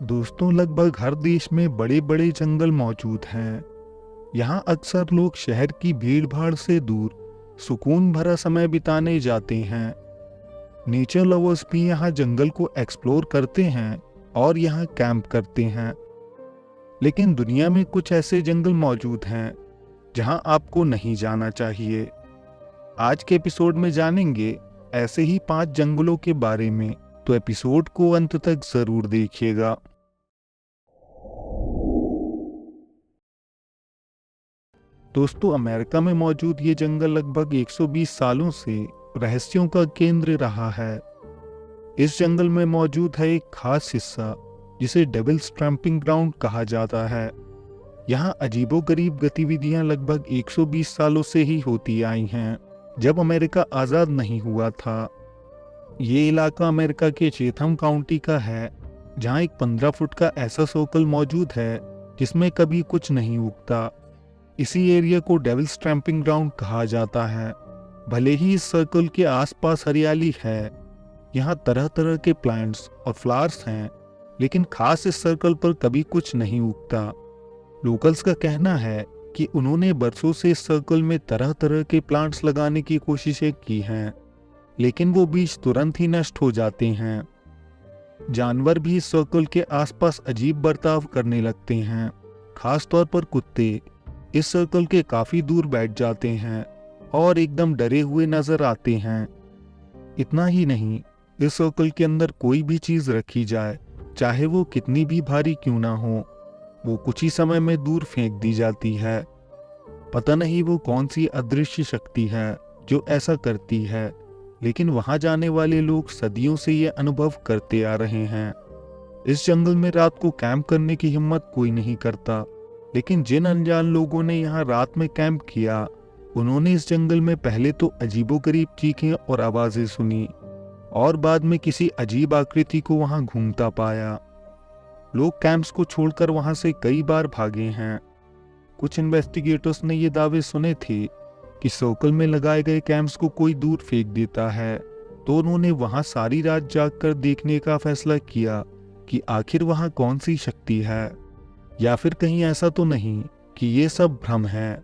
दोस्तों, लगभग हर देश में बड़े बड़े जंगल मौजूद हैं। यहाँ अक्सर लोग शहर की भीड़ भाड़ से दूर सुकून भरा समय बिताने जाते हैं। नेचर लवर्स भी यहाँ जंगल को एक्सप्लोर करते हैं और यहाँ कैंप करते हैं। लेकिन दुनिया में कुछ ऐसे जंगल मौजूद हैं जहाँ आपको नहीं जाना चाहिए। आज के एपिसोड में जानेंगे ऐसे ही 5 जंगलों के बारे में, तो एपिसोड को अंत तक जरूर देखिएगा। दोस्तों, अमेरिका में मौजूद ये जंगल लगभग 120 सालों से रहस्यों का केंद्र रहा है। इस जंगल में मौजूद है एक खास हिस्सा जिसे डेविल्स ट्रैंपिंग ग्राउंड कहा जाता है। यहाँ अजीबोगरीब गतिविधियां लगभग 120 सालों से ही होती आई हैं, जब अमेरिका आज़ाद नहीं हुआ था। ये इलाका अमेरिका के चेथम काउंटी का है, जहाँ एक 15 फुट का ऐसा सर्कल मौजूद है जिसमें कभी कुछ नहीं उगता। इसी एरिया को डेविल्स ट्रैंपिंग ग्राउंड कहा जाता है। भले ही इस सर्कल के आसपास हरियाली है, यहाँ तरह तरह के प्लांट्स और फ्लावर्स हैं, लेकिन खास इस सर्कल पर कभी कुछ नहीं उगता। लोकल्स का कहना है कि उन्होंने बरसों से इस सर्कल में तरह तरह के प्लांट्स लगाने की कोशिशें की हैं, लेकिन वो बीज तुरंत ही नष्ट हो जाते हैं। जानवर भी इस सर्कल के आसपास अजीब बर्ताव करने लगते हैं। खास तौर पर कुत्ते इस सर्कल के काफी दूर बैठ जाते हैं और एकदम डरे हुए नजर आते हैं। इतना ही नहीं, इस सर्कल के अंदर कोई भी चीज रखी जाए, चाहे वो कितनी भी भारी क्यों ना हो, वो कुछ ही समय में दूर फेंक दी जाती है। पता नहीं वो कौन सी अदृश्य शक्ति है जो ऐसा करती है, लेकिन वहां जाने वाले लोग सदियों से ये अनुभव करते आ रहे हैं। इस जंगल में रात को कैंप करने की हिम्मत कोई नहीं करता, लेकिन जिन अनजान लोगों ने यहाँ रात में कैंप किया, उन्होंने इस जंगल में पहले तो अजीबोगरीब चीखें और आवाजें सुनी और बाद में किसी अजीब आकृति को वहां घूमता पाया। लोग कैंप्स को छोड़कर वहां से कई बार भागे हैं। कुछ इन्वेस्टिगेटर्स ने ये दावे सुने थे कि सर्कल में लगाए गए कैंप्स को कोई दूर फेंक देता है, तो उन्होंने वहां सारी रात जागकर देखने का फैसला किया कि आखिर वहां कौन सी शक्ति है, या फिर कहीं ऐसा तो नहीं कि ये सब भ्रम है।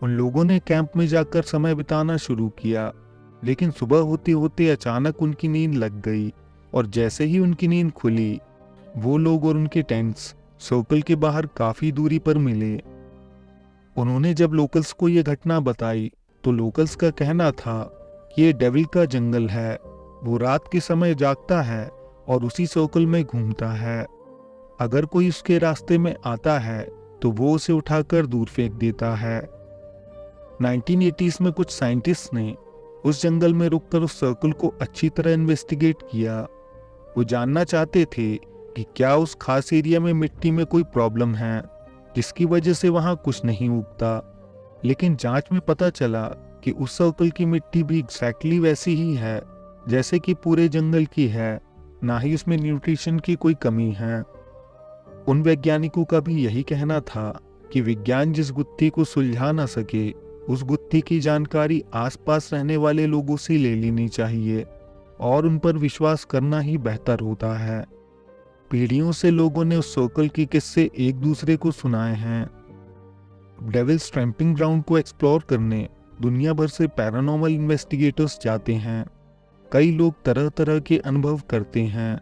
उन लोगों ने कैंप में जाकर समय बिताना शुरू किया, लेकिन सुबह होते होते अचानक उनकी नींद लग गई और जैसे ही उनकी नींद खुली, वो लोग और उनके टेंट्स सर्कल के बाहर काफी दूरी पर मिले। उन्होंने जब लोकल्स को ये घटना बताई, तो लोकल्स का कहना था कि ये डेविल का जंगल है। वो रात के समय जागता है और उसी सर्कल में घूमता है। अगर कोई उसके रास्ते में आता है तो वो उसे उठाकर दूर फेंक देता है। 1980s में कुछ साइंटिस्ट ने उस जंगल में रुककर उस सर्कल को अच्छी तरह इन्वेस्टिगेट किया। वो जानना चाहते थे कि क्या उस खास एरिया में मिट्टी में कोई प्रॉब्लम है जिसकी वजह से वहां कुछ नहीं उगता। लेकिन जांच में पता चला कि उस सर्कल की मिट्टी भी एग्जैक्टली वैसी ही है जैसे कि पूरे जंगल की है, ना ही उसमें न्यूट्रिशन की कोई कमी है। उन वैज्ञानिकों का भी यही कहना था कि विज्ञान जिस गुत्थी को सुलझा ना सके, उस गुत्थी की जानकारी आसपास रहने वाले लोगों से ले लेनी चाहिए और उन पर विश्वास करना ही बेहतर होता है। पीढ़ियों से लोगों ने उस सर्कल के किस्से एक दूसरे को सुनाए हैं। डेविल्स ट्रैंपिंग ग्राउंड को एक्सप्लोर करने दुनिया भर से पैरानॉर्मल इन्वेस्टिगेटर्स जाते हैं। कई लोग तरह तरह के अनुभव करते हैं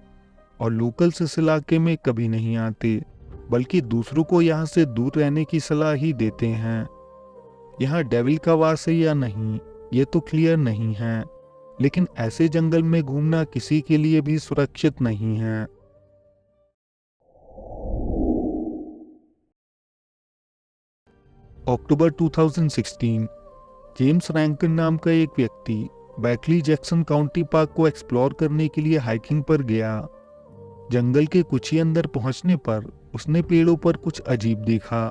और लोकल्स इस इलाके में कभी नहीं आते, बल्कि दूसरों को यहाँ से दूर रहने की सलाह ही देते हैं। यहाँ डेविल का वास है या नहीं, ये तो क्लियर नहीं है, लेकिन ऐसे जंगल में घूमना किसी के लिए भी सुरक्षित नहीं है। अक्टूबर 2016, जेम्स रैंकिन नाम का एक व्यक्ति बैकली जैक्सन काउंटी पार्क को एक्सप्लोर करने के लिए हाइकिंग पर गया। जंगल के कुछ ही अंदर पहुंचने पर उसने पेड़ों पर कुछ अजीब देखा।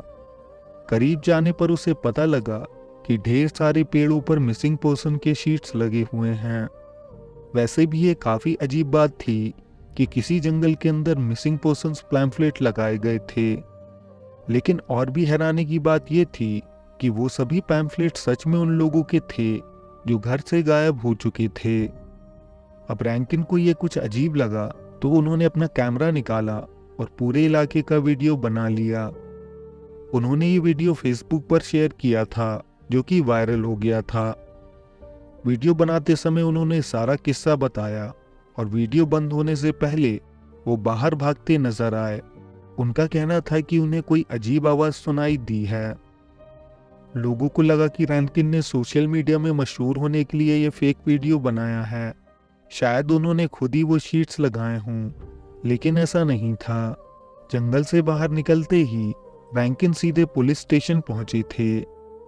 करीब जाने पर उसे पता लगा कि ढेर सारे पेड़ों पर मिसिंग पर्सन के शीट्स लगे हुए हैं। वैसे भी ये काफी अजीब बात थी कि किसी जंगल के अंदर मिसिंग पर्सन्स पैम्फलेट लगाए गए थे। लेकिन और भी हैरानी की बात यह थी कि वो सभी पैम्फलेट सच में उन लोगों के थे जो घर से गायब हो चुके थे। अब रैंकिन को ये कुछ अजीब लगा, तो उन्होंने अपना कैमरा निकाला और पूरे इलाके का वीडियो बना लिया। उन्होंने ये वीडियो फेसबुक पर शेयर किया था, जो कि वायरल हो गया था। वीडियो बनाते समय उन्होंने सारा किस्सा बताया और वीडियो बंद होने से पहले वो बाहर भागते नजर आए। उनका कहना था कि उन्हें कोई अजीब आवाज सुनाई दी है। लोगों को लगा कि रैंकिन ने सोशल मीडिया में मशहूर होने के लिए ये फेक वीडियो बनाया है। शायद उन्होंने खुद ही वो शीट्स लगाए हों, लेकिन ऐसा नहीं था। जंगल से बाहर निकलते ही रैंकिन सीधे पुलिस स्टेशन पहुंचे थे,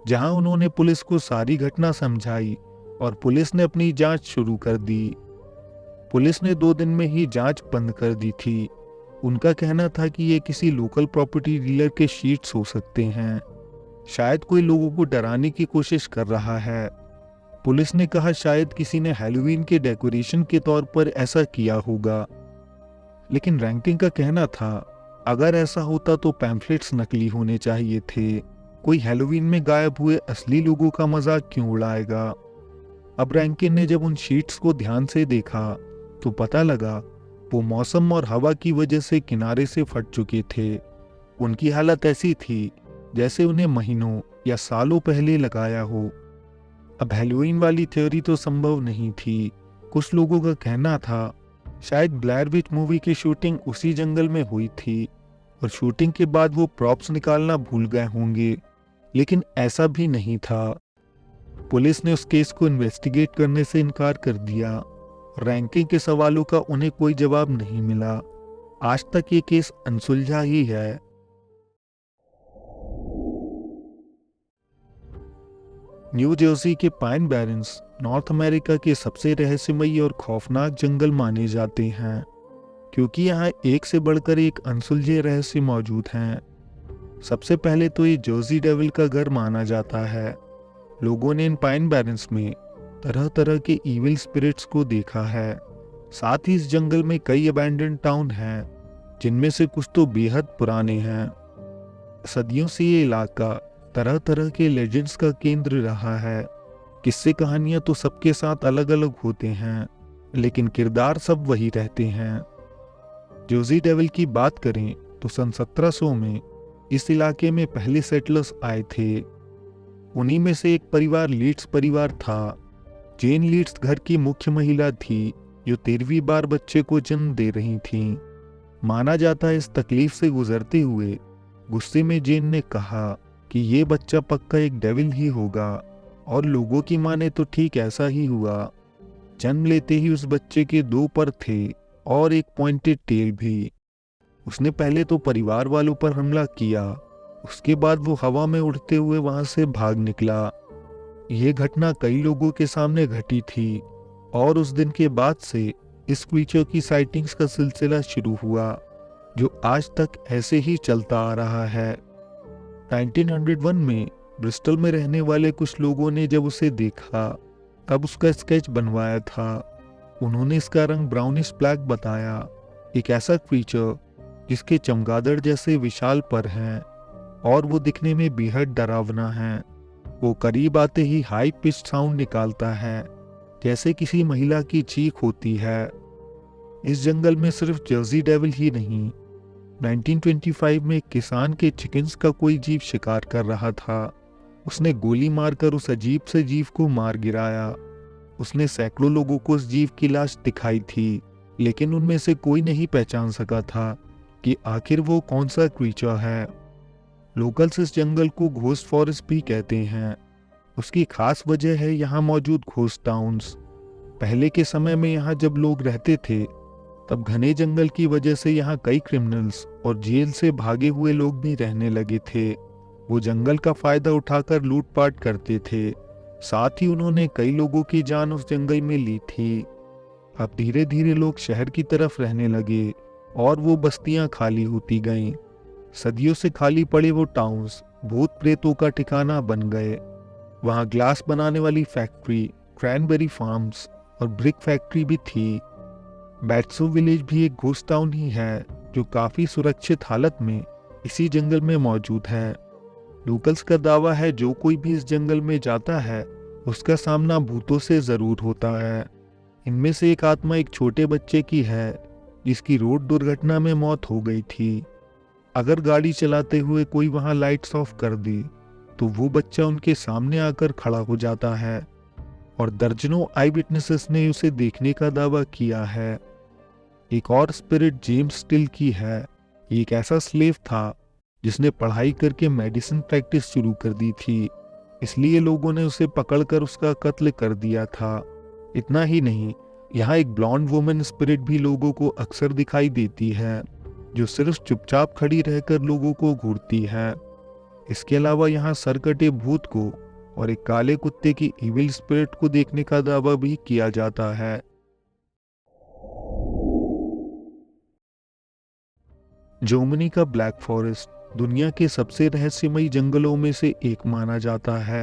जहां उन्होंने पुलिस को सारी घटना समझाई और पुलिस ने अपनी जांच शुरू कर दी। पुलिस ने 2 दिन में ही जांच बंद कर दी थी। उनका कहना था कि ये किसी लोकल प्रॉपर्टी डीलर के शीट्स हो सकते हैं। शायद कोई लोगों को डराने की कोशिश कर रहा है। पुलिस ने कहा शायद किसी ने हैलोवीन के डेकोरेशन के तौर पर ऐसा किया होगा। लेकिन रैंकिन का कहना था अगर ऐसा होता तो पैम्फलेट्स नकली होने चाहिए थे। कोई हैलोवीन में गायब हुए असली लोगों का मजाक क्यों उड़ाएगा। अब रैंकिन ने जब उन शीट्स को ध्यान से देखा तो पता लगा वो मौसम और हवा की वजह से किनारे से फट चुके थे। उनकी हालत ऐसी थी जैसे उन्हें महीनों या सालों पहले लगाया हो। अब हैलोवीन वाली थ्योरी तो संभव नहीं थी। कुछ लोगों का कहना था शायद ब्लैर विच मूवी की शूटिंग उसी जंगल में हुई थी और शूटिंग के बाद वो प्रॉप्स निकालना भूल गए होंगे, लेकिन ऐसा भी नहीं था। पुलिस ने उस केस को इन्वेस्टिगेट करने से इनकार कर दिया। रैंकिन के सवालों का उन्हें कोई जवाब नहीं मिला। आज तक ये केस अनसुलझा ही है। न्यू जर्सी के पाइन बैरन्स नॉर्थ अमेरिका के सबसे रहस्यमयी और खौफनाक जंगल माने जाते हैं, क्योंकि यहाँ एक से बढ़कर एक अनसुलझे रहस्य मौजूद हैं। सबसे पहले तो ये जर्सी डेविल का घर माना जाता है। लोगों ने इन पाइन बैरन्स में तरह तरह के इविल स्पिरिट्स को देखा है। साथ ही इस जंगल में कई अबैंडन टाउन हैं, जिनमें से कुछ तो बेहद पुराने हैं। सदियों से ये इलाका तरह तरह के लेजेंड्स का केंद्र रहा है। किस्से कहानियां तो सबके साथ अलग अलग होते हैं, लेकिन किरदार सब वही रहते हैं। जर्सी डेविल की बात करें तो सन 1700 में इस इलाके में पहले सेटलर्स आए थे। उन्हीं में से एक परिवार लीड्स परिवार था। जेन लीड्स घर की मुख्य महिला थी, जो 13वीं बार बच्चे को जन्म दे रही थी। माना जाता है इस तकलीफ से गुजरते हुए गुस्से में जेन ने कहा कि ये बच्चा पक्का एक डेविल ही होगा, और लोगों की माने तो ठीक ऐसा ही हुआ। जन्म लेते ही उस बच्चे के 2 पर थे और एक पॉइंटेड टेल भी। उसने पहले तो परिवार वालों पर हमला किया, उसके बाद वो हवा में उड़ते हुए वहां से भाग निकला। यह घटना कई लोगों के सामने घटी थी और उस दिन के बाद से इस क्रीचर की साइटिंग्स का सिलसिला शुरू हुआ, जो आज तक ऐसे ही चलता आ रहा है। 1901 में ब्रिस्टल में रहने वाले कुछ लोगों ने जब उसे देखा तब उसका स्केच बनवाया था। उन्होंने इसका रंग ब्राउनिश ब्लैक बताया, एक ऐसा क्रीचर जिसके चमगादड़ जैसे विशाल पर हैं और वो दिखने में बेहद डरावना है। वो करीब आते ही हाई पिच साउंड निकालता है, जैसे किसी महिला की चीख होती है। इस जंगल में सिर्फ जर्सी डेविल ही नहीं, 1925 में एक किसान के चिकन्स का कोई जीव शिकार कर रहा था। उसने गोली मारकर उस अजीब से जीव को मार गिराया। उसने सैकड़ों लोगों को उस जीव की लाश दिखाई थी, लेकिन उनमें से कोई नहीं पहचान सका था कि आखिर वो कौन सा क्रीचर है। लोकल्स इस जंगल को घोस्ट फॉरेस्ट भी कहते हैं। उसकी खास वजह है यहाँ मौजूद घोस्ट टाउन्स। पहले के समय में यहाँ जब लोग रहते थे, तब घने जंगल की वजह से यहाँ कई क्रिमिनल्स और जेल से भागे हुए लोग भी रहने लगे थे। वो जंगल का फायदा उठाकर लूटपाट करते थे। साथ ही उन्होंने कई लोगों की जान उस जंगल में ली थी। अब धीरे धीरे लोग शहर की तरफ रहने लगे और वो बस्तियां खाली होती गईं। सदियों से खाली पड़े वो टाउन्स भूत प्रेतों का ठिकाना बन गए। वहाँ ग्लास बनाने वाली फैक्ट्री, क्रैनबेरी फार्म्स और ब्रिक फैक्ट्री भी थी। बैट्सो विलेज भी एक घोस्ट टाउन ही है, जो काफी सुरक्षित हालत में इसी जंगल में मौजूद है। लोकल्स का दावा है जो कोई भी इस जंगल में जाता है उसका सामना भूतों से जरूर होता है। इनमें से एक आत्मा एक छोटे बच्चे की है, जिसकी रोड दुर्घटना में मौत हो गई थी। अगर गाड़ी चलाते हुए कोई वहां लाइट्स ऑफ कर दे तो वो बच्चा उनके सामने आकर खड़ा हो जाता है और दर्जनों आई विटनेसेस ने उसे देखने का दावा किया है। एक और स्पिरिट जेम्स स्टिल की है। ये एक ऐसा स्लेव था जिसने पढ़ाई करके मेडिसिन प्रैक्टिस शुरू कर दी थी, इसलिए लोगों ने उसे पकड़कर उसका कत्ल कर दिया था। इतना ही नहीं, यहाँ एक ब्लॉन्ड वुमेन स्पिरिट भी लोगों को अक्सर दिखाई देती है, जो सिर्फ चुपचाप खड़ी रहकर लोगों को घूरती है। इसके अलावा यहाँ सरकटे भूत को और एक काले कुत्ते की इविल स्पिरिट को देखने का दावा भी किया जाता है। जर्मनी का ब्लैक फॉरेस्ट दुनिया के सबसे रहस्यमयी जंगलों में से एक माना जाता है।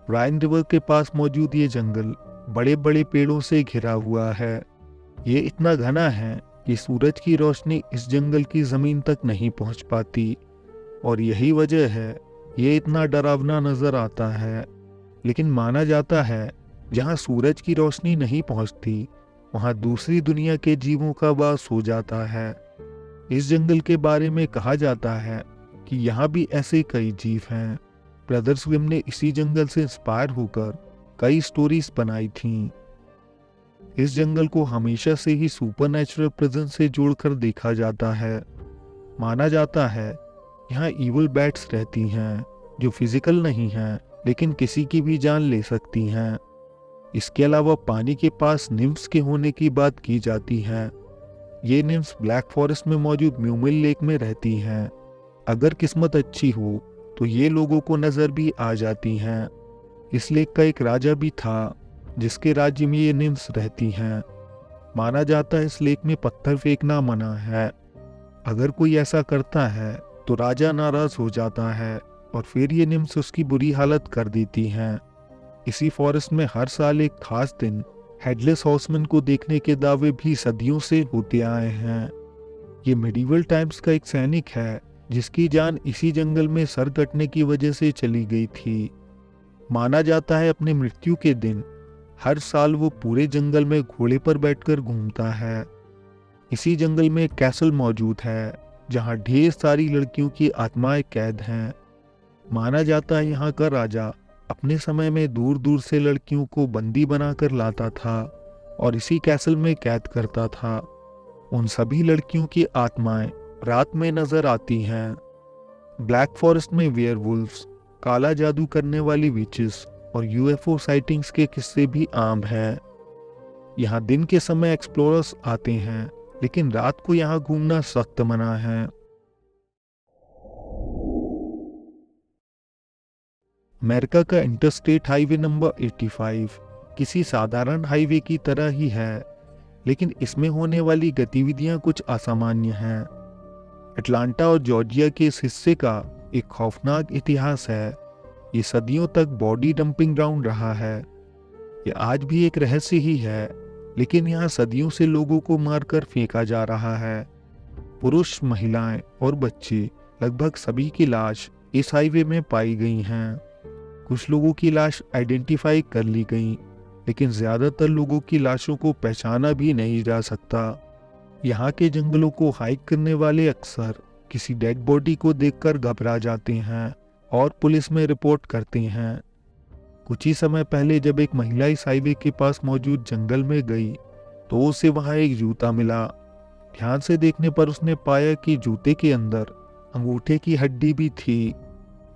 राइन रिवर के पास मौजूद ये जंगल बड़े बड़े पेड़ों से घिरा हुआ है। ये इतना घना है कि सूरज की रोशनी इस जंगल की जमीन तक नहीं पहुंच पाती और यही वजह है ये इतना डरावना नजर आता है। लेकिन माना जाता है जहां सूरज की रोशनी नहीं पहुंचती वहां दूसरी दुनिया के जीवों का वास हो जाता है। इस जंगल के बारे में कहा जाता है कि यहाँ भी ऐसे कई जीव हैं। ब्रदर्स ग्रिम ने इसी जंगल से इंस्पायर होकर कई स्टोरीज बनाई थीं। इस जंगल को हमेशा से ही सुपरनैचुरल प्रेजेंस से जोड़कर देखा जाता है। माना जाता है यहाँ इविल बैट्स रहती हैं जो फिजिकल नहीं हैं लेकिन किसी की भी जान ले सकती हैं। इसके अलावा पानी के पास निम्फ्स के होने की बात की जाती है। ये निम्फ्स ब्लैक फॉरेस्ट में मौजूद म्यूमिल लेक में रहती हैं। अगर किस्मत अच्छी हो तो ये लोगों को नजर भी आ जाती हैं। इस लेक का एक राजा भी था जिसके राज्य में ये निम्फ्स रहती हैं। माना जाता है इस लेक में पत्थर फेंकना मना है। अगर कोई ऐसा करता है तो राजा नाराज हो जाता है और फिर ये निम्फ्स उसकी बुरी हालत कर देती हैं। इसी फॉरेस्ट में हर साल एक खास दिन हेडलेस हॉर्समैन को देखने के दावे भी सदियों से होते आए हैं। ये मिडीवल टाइम्स का एक सैनिक है जिसकी जान इसी जंगल में सर कटने की वजह से चली गई थी। माना जाता है अपने मृत्यु के दिन हर साल वो पूरे जंगल में घोड़े पर बैठकर घूमता है। इसी जंगल में एक कैसल मौजूद है जहां ढेर सारी लड़कियों की आत्माएं कैद हैं। माना जाता है यहाँ का राजा अपने समय में दूर दूर से लड़कियों को बंदी बनाकर लाता था और इसी कैसल में कैद करता था। उन सभी लड़कियों की आत्माएं रात में नजर आती हैं। ब्लैक फॉरेस्ट में वेयरवुल्व्स, काला जादू करने वाली विचेस और यूएफओ साइटिंग्स के किस्से भी आम हैं। यहाँ दिन के समय एक्सप्लोरर्स आते हैं लेकिन रात को यहाँ घूमना सख्त मना है। अमेरिका का इंटरस्टेट हाईवे नंबर 85 किसी साधारण हाईवे की तरह ही है, लेकिन इसमें होने वाली गतिविधियां कुछ असामान्य हैं। अटलांटा और जॉर्जिया के इस हिस्से का एक खौफनाक इतिहास है। ये सदियों तक बॉडी डंपिंग ग्राउंड रहा है। ये आज भी एक रहस्य ही है, लेकिन यहाँ सदियों से लोगों को मारकर फेंका जा रहा है। पुरुष, महिलाएं और बच्चे, लगभग सभी की लाश इस हाईवे में पाई गई हैं। कुछ लोगों की लाश आइडेंटिफाई कर ली गई, लेकिन ज्यादातर लोगों की लाशों को पहचाना भी नहीं जा सकता। यहाँ के जंगलों को हाइक करने वाले अक्सर किसी डेड बॉडी को देखकर घबरा जाते हैं और पुलिस में रिपोर्ट करते हैं। कुछ ही समय पहले जब एक महिला इस हाईवे के पास मौजूद जंगल में गई तो उसे वहां एक जूता मिला। ध्यान से देखने पर उसने पाया कि जूते के अंदर अंगूठे की हड्डी भी थी।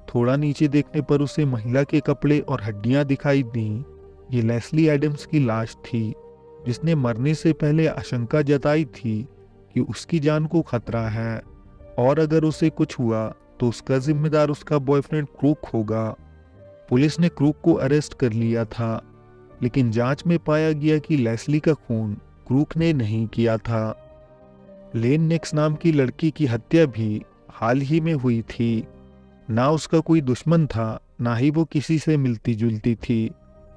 थोड़ा नीचे देखने पर उसे महिला के कपड़े और हड्डियां दिखाई दीं। ये लेस्ली एडम्स की लाश थी, जिसने मरने से पहले आशंका जताई थी कि उसकी जान को खतरा है और अगर उसे कुछ हुआ तो उसका जिम्मेदार उसका बॉयफ्रेंड क्रूक होगा। पुलिस ने क्रूक को अरेस्ट कर लिया था, लेकिन जांच में पाया गया कि लेस्ली का खून क्रूक ने नहीं किया था। लेन नेक्स नाम की लड़की की हत्या भी हाल ही में हुई थी। ना उसका कोई दुश्मन था, ना ही वो किसी से मिलती जुलती थी,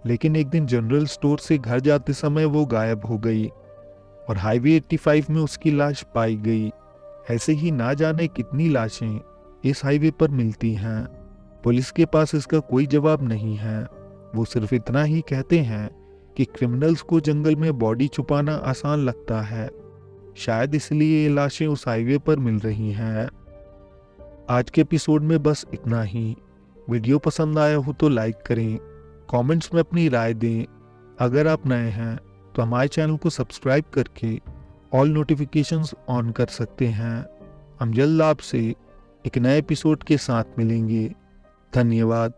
लेकिन एक दिन जनरल स्टोर से घर जाते समय वो गायब हो गई और हाईवे 85 में उसकी लाश पाई गई। ऐसे ही ना जाने कितनी लाशें इस हाईवे पर मिलती हैं। पुलिस के पास इसका कोई जवाब नहीं है। वो सिर्फ इतना ही कहते हैं कि क्रिमिनल्स को जंगल में बॉडी छुपाना आसान लगता है, शायद इसलिए ये लाशें उस हाईवे पर मिल रही हैं। आज के एपिसोड में बस इतना ही। वीडियो पसंद आया हो तो लाइक करें, कमेंट्स में अपनी राय दें। अगर आप नए हैं तो हमारे चैनल को सब्सक्राइब करके ऑल नोटिफिकेशंस ऑन कर सकते हैं। हम जल्द आपसे एक नए एपिसोड के साथ मिलेंगे। धन्यवाद।